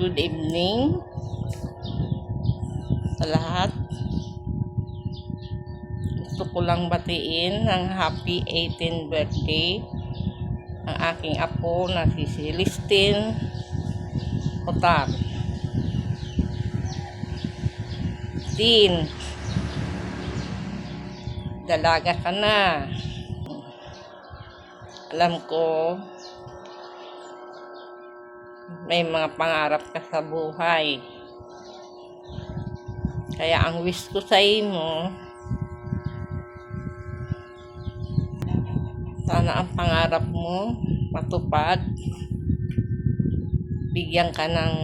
Good evening sa lahat. Gusto ko lang batiin ng happy 18th birthday ang aking apo na si Celestine Otar. Tin, dalaga ka na. Alam ko may mga pangarap ka sa buhay. Kaya ang wish ko sa inyo, sana ang pangarap mo matupad. Bigyan ka ng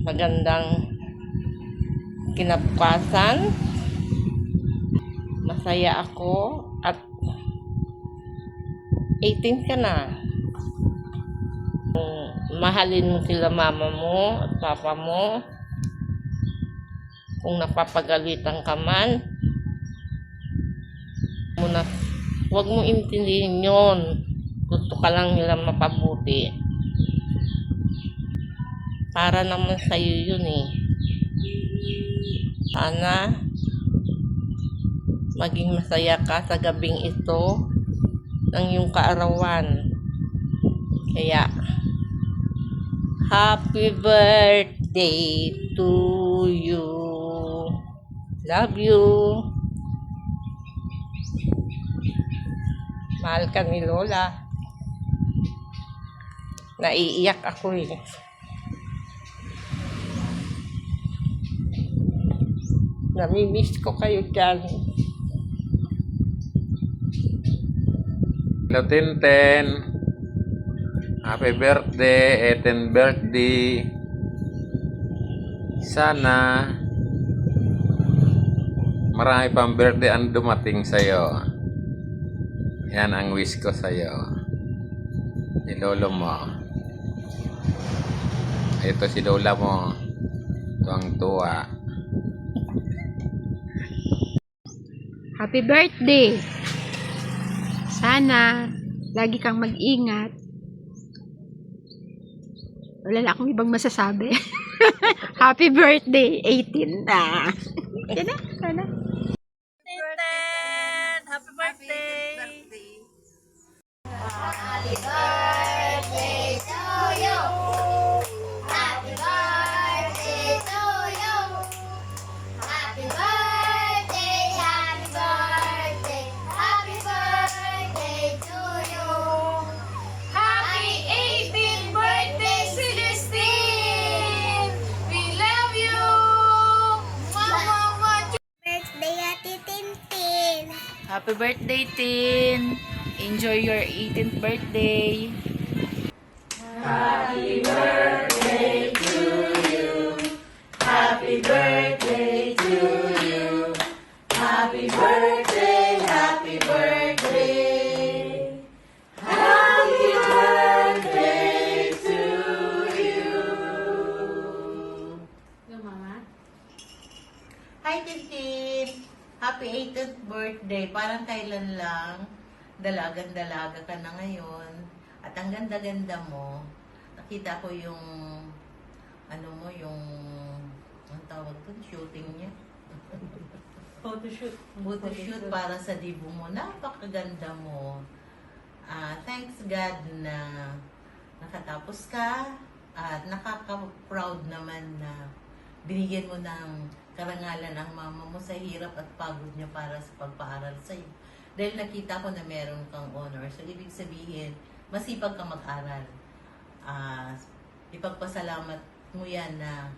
magandang kinabukasan. Masaya ako at 18 ka na. Mahalin mo sila mama mo at papa mo. Kung napapagalitan ka man, huwag mo intindihin yun. Gusto ka lang nila mapabuti. Para naman sa'yo yun eh. Sana maging masaya ka sa gabing ito ng iyong kaarawan. Kaya, happy birthday to you. Love you. Mahal ka ni Lola. Naiiyak ako eh. Namimiss ko kayo dyan. Hello, Tintin. Happy birthday, 18th birthday. Sana marami pang birthday ang dumating sa'yo. Yan ang wish ko sa'yo. Si lolo mo. Ito si lola mo. Tuwang-tuwa. Happy birthday! Sana lagi kang mag-ingat. Wala na akong ibang masasabi. Happy birthday, 18 na. Sana, sana. Happy birthday! Happy birthday to you. Happy birthday to you. Happy birthday, happy birthday, happy birthday to you. Happy 18th birthday, Celestine! We love you! Mama, Birthday, Ate Tintin. Happy birthday, Tin! Enjoy your 18th birthday! Hi, Tintin! Happy 18th birthday. Parang kailan lang. Dalagang-dalaga ka na ngayon. At ang ganda-ganda mo. Nakita ko yung, ang tawag doon, shooting niya. Photoshoot para sa dibo mo. Napakaganda mo. Thanks God na nakatapos ka. At nakaka-proud naman na binigyan mo ng karangalan ang mama mo sa hirap at pagod niya para sa pagpaaral sa'yo. Dahil nakita ko na meron kang honor. So, ibig sabihin, masipag ka mag-aral. Ipagpasalamat mo yan na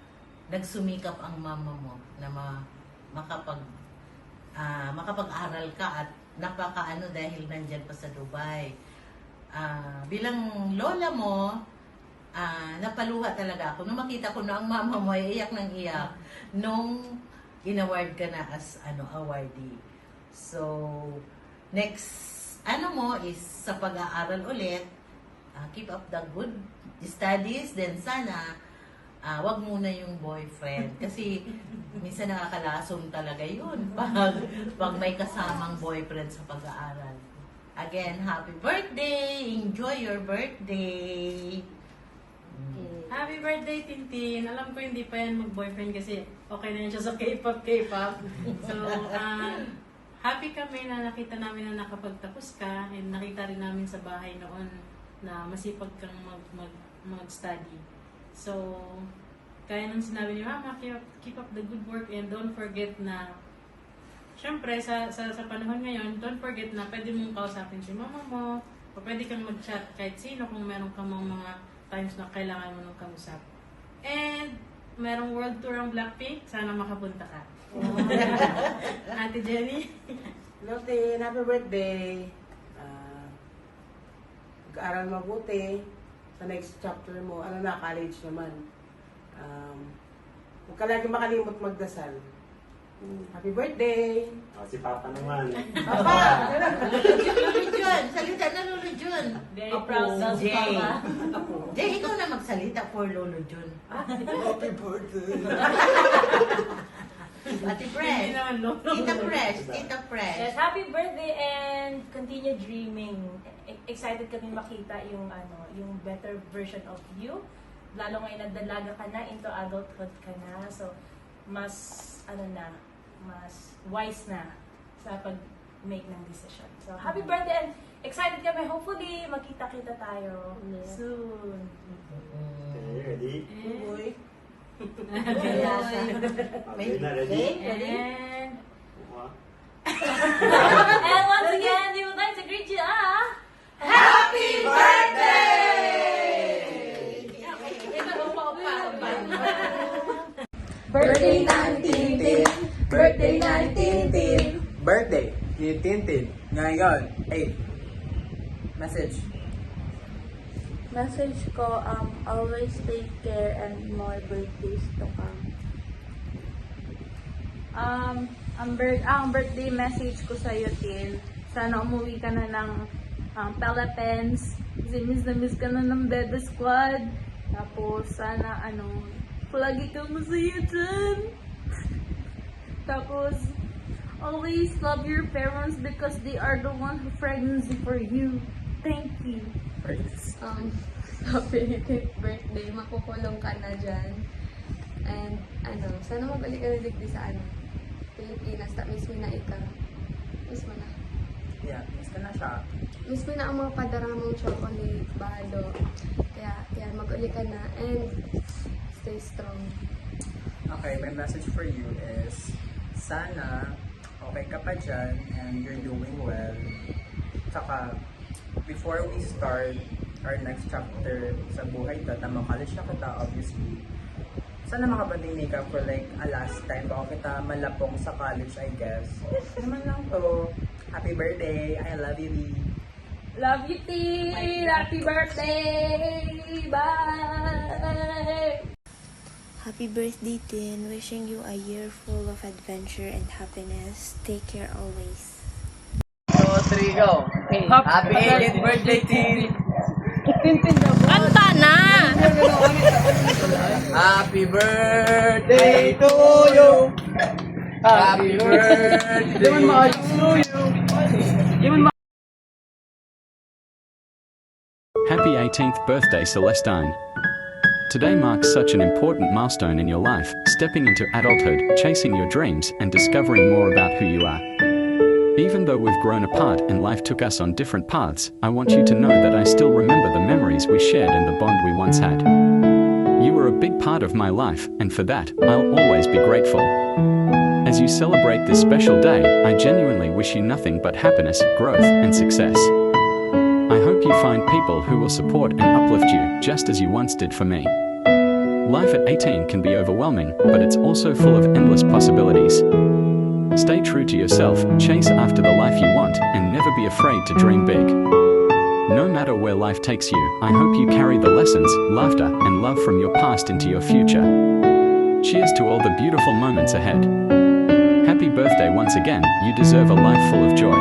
nagsumikap ang mama mo na makapag-aral ka at napakaano dahil nandyan pa sa Dubai. Bilang lola mo, napaluha talaga ako. Nung makita ko na ang mama mo ay iyak ng iyak nung in-award ka na as awardee. So, next mo is sa pag-aaral ulit, keep up the good studies, then sana wag muna yung boyfriend kasi minsan nakakalason talaga yun pag may kasamang boyfriend sa pag-aaral. Again, happy birthday! Enjoy your birthday! Okay. Happy birthday, Tintin. Alam ko hindi pa yan mag-boyfriend kasi okay na yan siya sa K-pop. So, happy kami na nakita namin na nakapagtapos ka and nakita rin namin sa bahay noon na masipag kang mag-study. So, kaya nung sinabi ni Mama, keep up the good work and don't forget na syempre, sa panahon ngayon, don't forget na pwede mong kausapin si mama mo o pwede kang mag-chat kahit sino kung meron kang mga times na kailangan mo nang kausap. And, merong world tour ang Blackpink. Sana makapunta ka. Ate Jenny? Hello, Tin. Happy birthday. Mag-aaral mabuti sa next chapter mo. Ano na, college naman. Huwag ka lagi makalimot magdasal. Happy birthday! Si Papa naman. Papa! Lolo Jun, salita na Lolo Jun. Very proud daw si Jay. Papa. Jay, ikaw na magsalita for Lolo Jun. Happy birthday! Ate Hindi Fresh. naman, Lolo. Tita Fresh. Tita Fresh. Yes, happy birthday and continue dreaming. Excited kami makita yung better version of you. Lalo ngayon nagdalaga ka na, into adulthood ka na. So, mas mas wise na sa pag-make ng decision. So, happy birthday and excited kami. Hopefully, magkita-kita tayo soon. Okay, ready? Uy! Kaya siya. Okay na, ready? And, One. and once again, we would like to greet you, Happy birthday! Birthday ng Tintin! Birthday ng Tintin! Birthday ni Tintin ngayon. 8. Message. Message ko, always take care and more birthdays to come. Ang birthday message ko sa'yo, Tin. Sana umuwi ka na ng Philippines. Kasi miss ka na ng Bebe Squad. Tapos, sana, palagi kang masaya dyan. Tapos, always love your parents because they are the one who pregnancy for you. Thank you. Happy 18th birthday. Makukulong ka na dyan. And, sana mabalik ka na digdi sa Pilipinas. Miss mo na ikaw. Miss mo na. Yeah, miss ka na siya. Miss mo na ang mga padaramang chocolate, balo. Kaya mag-uli ka na. And, stay strong. Okay, my message for you is sana okay ka pa dyan and you're doing well. Tsaka, before we start our next chapter sa buhay ko, tamang college na kita, obviously. Sana makapag-dinig ka for like a last time bago kita malapong sa college, I guess. Naman lang to. Happy birthday. I love you, Lee. Love you, Tin! Happy birthday! Bye! Happy birthday, Tin. Wishing you a year full of adventure and happiness. Take care always. 2, 3, go. Happy 18th birthday, Tin! Kanta na! Happy birthday to you! Happy birthday to you! Happy 18th birthday, Celestine. Today marks such an important milestone in your life, stepping into adulthood, chasing your dreams, and discovering more about who you are. Even though we've grown apart and life took us on different paths, I want you to know that I still remember the memories we shared and the bond we once had. You were a big part of my life, and for that, I'll always be grateful. As you celebrate this special day, I genuinely wish you nothing but happiness, growth, and success. I hope you find people who will support and uplift you, just as you once did for me. Life at 18 can be overwhelming, but it's also full of endless possibilities. Stay true to yourself, chase after the life you want, and never be afraid to dream big. No matter where life takes you, I hope you carry the lessons, laughter, and love from your past into your future. Cheers to all the beautiful moments ahead. Happy birthday once again, you deserve a life full of joy.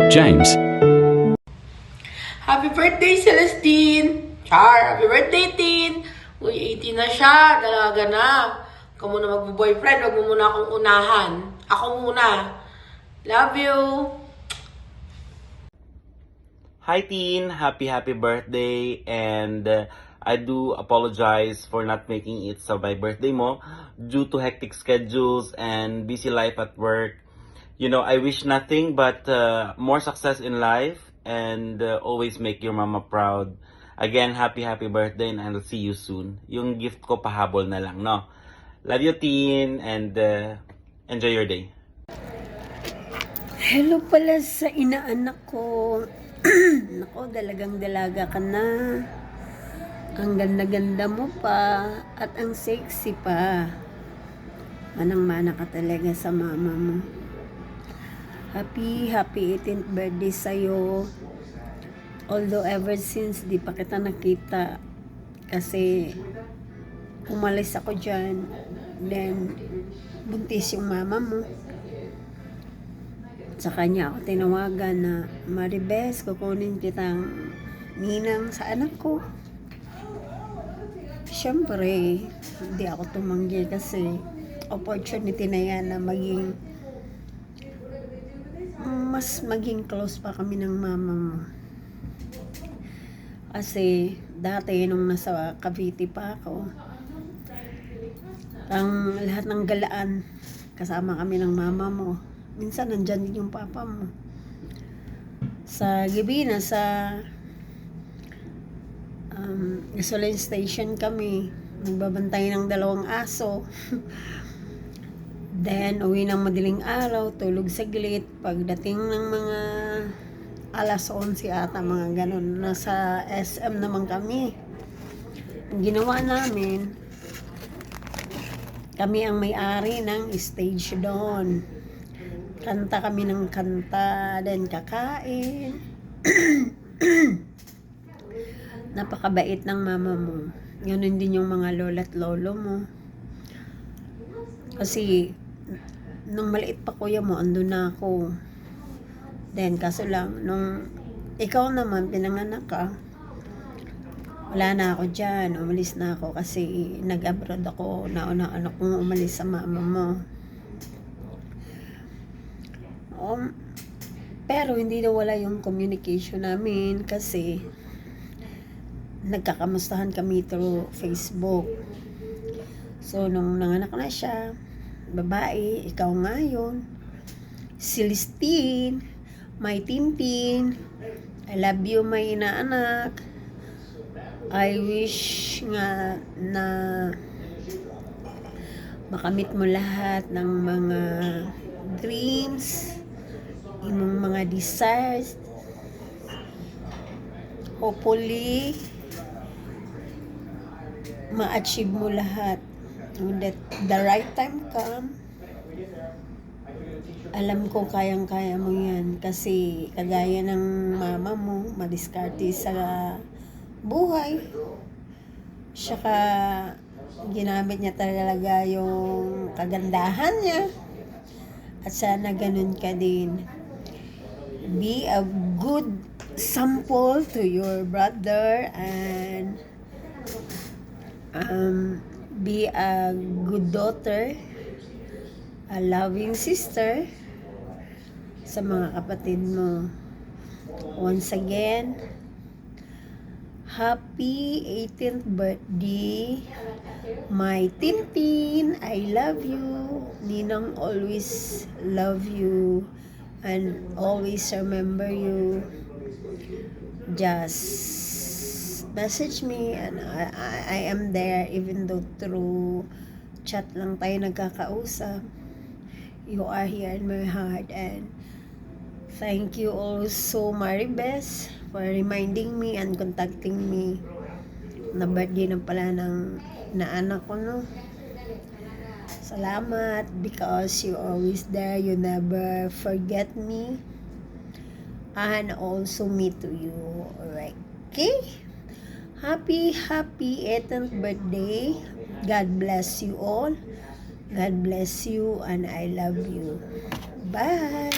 James. Happy birthday, Celestine! Char! Happy birthday, Tin! Uy, 18 na siya. Dalaga na. Ikaw muna magbo-boyfriend. Huwag mo muna akong unahan. Ako muna. Love you! Hi, Teen! Happy birthday! And I do apologize for not making it sa my birthday mo due to hectic schedules and busy life at work. You know, I wish nothing but more success in life and always make your mama proud. Again, happy birthday and I'll see you soon. Yung gift ko pahabol na lang, no? Love you, Teen, and enjoy your day. Hello pala sa inaanak ko. Nako, dalagang-dalaga ka na. Ang ganda-ganda mo pa at ang sexy pa. Manang-mana ka talaga sa mama mo. Happy 18th birthday sa'yo. Although ever since di pa kita nakita kasi umalis ako dyan, then buntis yung mama mo. Sa kanya ako tinawagan na, Maribes, kukunin kitang ninang sa anak ko. Siyempre, hindi ako tumanggi kasi opportunity na yan na maging close pa kami ng mama mo. Kasi dati nung nasa Cavite pa ako, ang lahat ng galaan kasama kami ng mama mo. Minsan nandyan din yung papa mo. Sa gabi na sa gasoline station kami, nagbabantay ng 2 aso. Then uwi ng madaling araw, tulog saglit. Pagdating ng mga alas 11 ata, mga ganun, nasa SM naman kami. Ang ginawa namin, kami ang may-ari ng stage doon. Kanta kami ng kanta, then kakain. Napakabait ng mama mo. Ganun din yung mga lola at lolo mo. Kasi nung maliit pa kuya mo, andun na ako. Then kaso lang, nung ikaw naman pinanganak ka, wala na ako dyan. Umalis na ako kasi nag-abroad ako. Nauna kong umalis sa mama mo. Pero hindi na wala yung communication namin kasi nagkakamustahan kami through Facebook. So, nung nanganak na siya, babae, ikaw nga yun, Celestine, my Tintin, I love you, my inaanak. I wish nga na makamit mo lahat ng mga dreams, imong mga desires. Hopefully ma-achieve mo lahat. When the right time come, alam ko kayang-kaya mo yan kasi kagaya ng mama mo, madiskarte sa buhay. Saka ginamit niya talaga yung kagandahan niya. At sana ganun ka din. Be a good sample to your brother and be a good daughter, a loving sister sa mga kapatid mo. Once again, happy 18th birthday, my Tintin. I love you. Ninang always love you and always remember you. Just message me and I am there even though through chat lang tayo nagkakausap. You are here in my heart and thank you also Maribes for reminding me and contacting me na birthday na pala ng naanak ko, no? Salamat because you always there, you never forget me and also me to you. Alright, okay? Happy 18th birthday. God bless you all. God bless you and I love you. Bye.